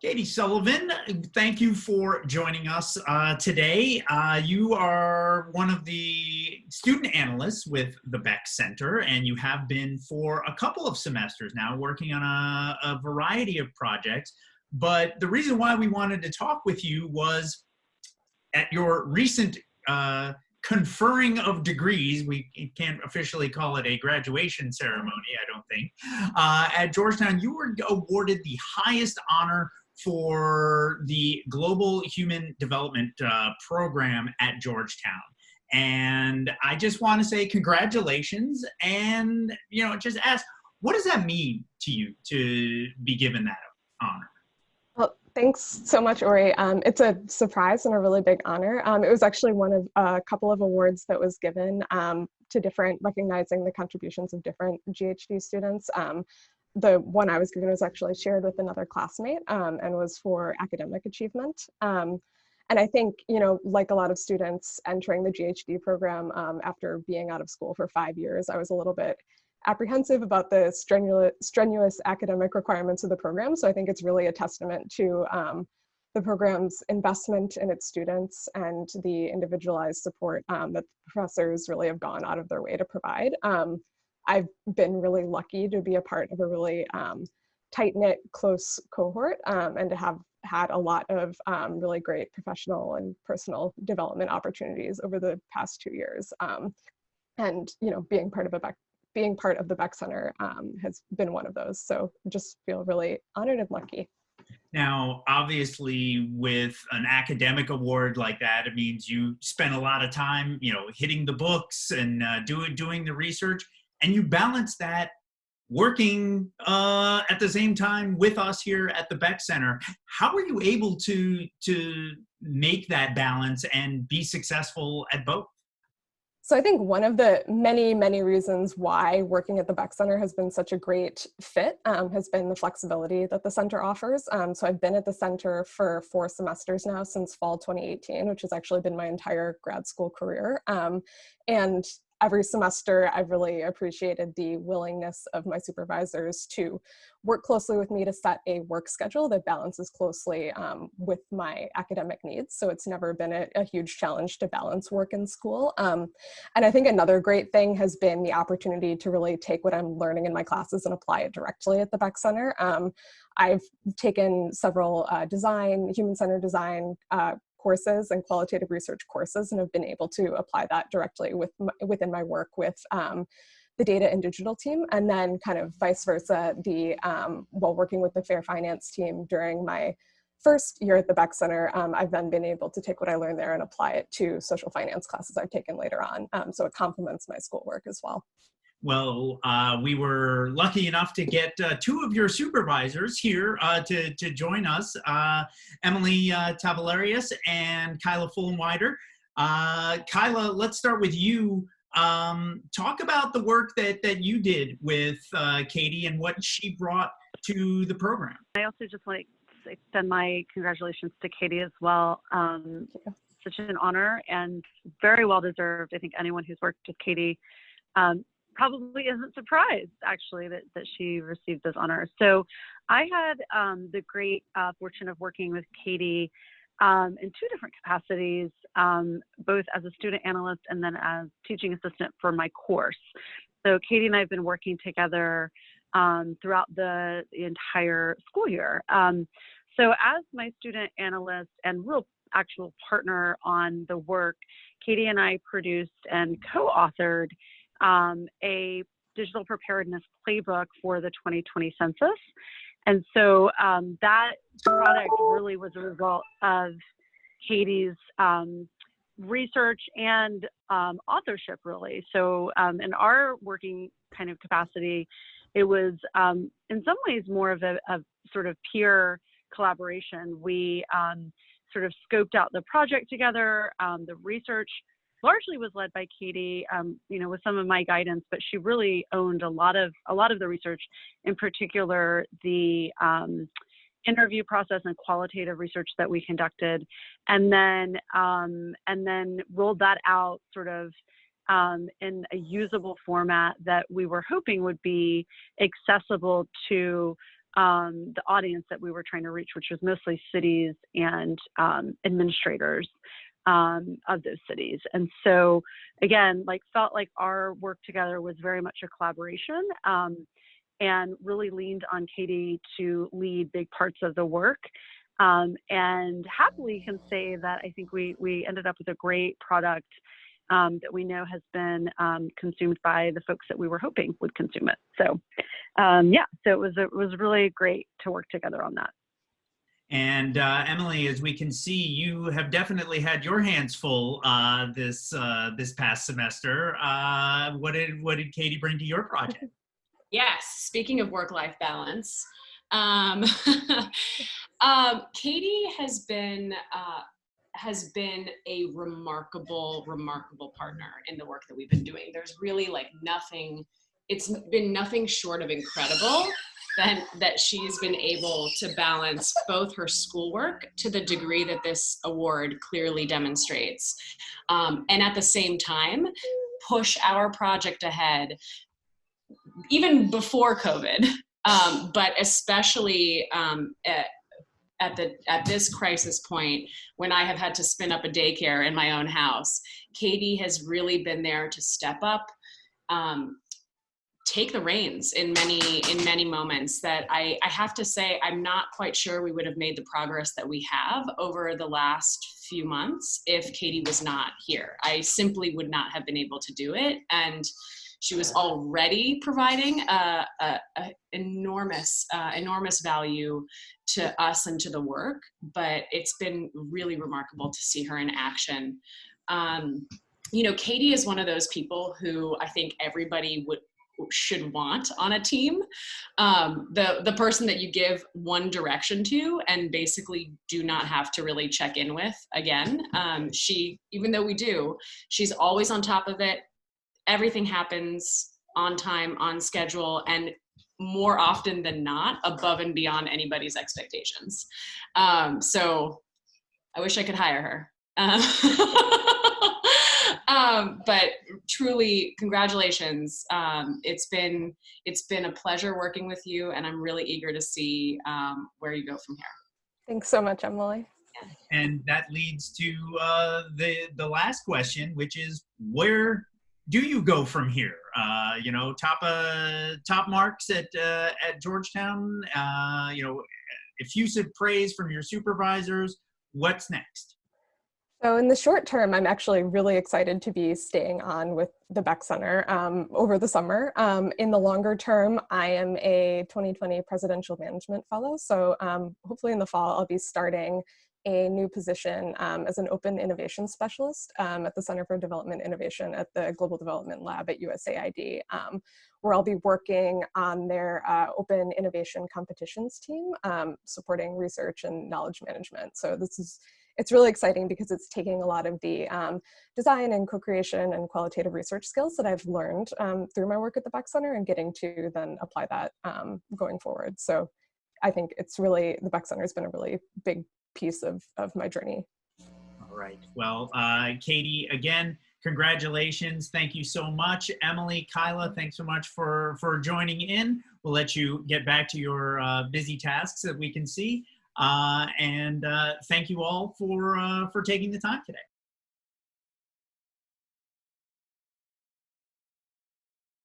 Katie Sullivan, thank you for joining us today. You are one of the student analysts with the Beeck Center, and you have been for a couple of semesters now working on a variety of projects. But the reason why we wanted to talk with you was at your recent conferring of degrees. We can't officially call it a graduation ceremony, I don't think. At Georgetown, you were awarded the highest honor for the Global Human Development Program at Georgetown. And I just want to say congratulations and, just ask, what does that mean to you to be given that honor? Well, thanks so much, Ori. It's a surprise and a really big honor. It was actually one of a couple of awards that was given to recognizing the contributions of different GHD students. The one I was given was actually shared with another classmate and was for academic achievement. And I think, like a lot of students entering the GHD program after being out of school for 5 years, I was a little bit apprehensive about the strenuous academic requirements of the program. So I think it's really a testament to the program's investment in its students and the individualized support that the professors really have gone out of their way to provide. I've been really lucky to be a part of a really tight-knit, close cohort and to have had a lot of really great professional and personal development opportunities over the past 2 years. And being part of the Beeck Center has been one of those. So just feel really honored and lucky. Now, obviously, with an academic award like that, it means you spend a lot of time, hitting the books and doing the research, and you balance that working at the same time with us here at the Beeck Center. How are you able to make that balance and be successful at both? So I think one of the many, many reasons why working at the Beeck Center has been such a great fit has been the flexibility that the center offers. So I've been at the center for 4 semesters now since fall 2018, which has actually been my entire grad school career. And every semester, I've really appreciated the willingness of my supervisors to work closely with me to set a work schedule that balances closely with my academic needs. So it's never been a huge challenge to balance work and school. And I think another great thing has been the opportunity to really take what I'm learning in my classes and apply it directly at the Beeck Center. I've taken several human-centered design courses and qualitative research courses, and have been able to apply that directly within my work with the Data and Digital team, and then kind of vice versa, while working with the Fair Finance team during my first year at the Beeck Center, I've then been able to take what I learned there and apply it to social finance classes I've taken later on. So it complements my schoolwork as well. Well, we were lucky enough to get 2 of your supervisors here to join us, Emily Tavellarius and Kyla Fullenwider. Kyla, let's start with you. Talk about the work that you did with Katie and what she brought to the program. I also just want to extend my congratulations to Katie as well. Such an honor and very well deserved. I think anyone who's worked with Katie probably isn't surprised, actually, that she received this honor. So I had the great fortune of working with Katie in 2 different capacities, both as a student analyst and then as teaching assistant for my course. So Katie and I have been working together throughout the entire school year. So as my student analyst and real actual partner on the work, Katie and I produced and co-authored a digital preparedness playbook for the 2020 census. And so that product really was a result of Katie's research and authorship, really. So in our working kind of capacity, it was in some ways more of a sort of peer collaboration. We sort of scoped out the project together. The research largely was led by Katie, with some of my guidance, but she really owned a lot of the research, in particular the interview process and qualitative research that we conducted, and then rolled that out sort of in a usable format that we were hoping would be accessible to the audience that we were trying to reach, which was mostly cities and administrators of those cities. And so again, like felt like our work together was very much a collaboration, and really leaned on Katie to lead big parts of the work. And happily can say that I think we ended up with a great product that we know has been consumed by the folks that we were hoping would consume it. So yeah, so it was really great to work together on that. And Emily, as we can see, you have definitely had your hands full this past semester. What did Katie bring to your project? Yes, speaking of work-life balance, Katie has been a remarkable partner in the work that we've been doing. There's really like nothing, it's been nothing short of incredible that she's been able to balance both her schoolwork to the degree that this award clearly demonstrates, and at the same time push our project ahead even before COVID, but especially at this crisis point when I have had to spin up a daycare in my own house. Katie has really been there to step up, take the reins in many moments that I have to say, I'm not quite sure we would have made the progress that we have over the last few months if Katie was not here. I simply would not have been able to do it. And she was already providing enormous value to us and to the work, but it's been really remarkable to see her in action. You know, Katie is one of those people who I think everybody should want on a team. The person that you give one direction to and basically do not have to really check in with again. Even though we do, she's always on top of it. Everything happens on time, on schedule, and more often than not, above and beyond anybody's expectations. So I wish I could hire her. But truly, congratulations. It's been a pleasure working with you, and I'm really eager to see where you go from here. Thanks so much, Emily. And that leads to the last question, which is, where do you go from here? You know, top marks at Georgetown. You know, effusive praise from your supervisors. What's next? So in the short term, I'm actually really excited to be staying on with the Beeck Center over the summer. In the longer term, I am a 2020 Presidential Management Fellow. So hopefully in the fall, I'll be starting a new position as an Open Innovation Specialist at the Center for Development Innovation at the Global Development Lab at USAID, where I'll be working on their Open Innovation Competitions team, supporting research and knowledge management. So it's really exciting because it's taking a lot of the design and co-creation and qualitative research skills that I've learned through my work at the Beeck Center and getting to then apply that going forward. So I think the Beeck Center has been a really big piece of my journey. All right. Well, Katie, again, congratulations. Thank you so much. Emily, Kyla, thanks so much for joining in. We'll let you get back to your busy tasks that we can see. And thank you all for taking the time today.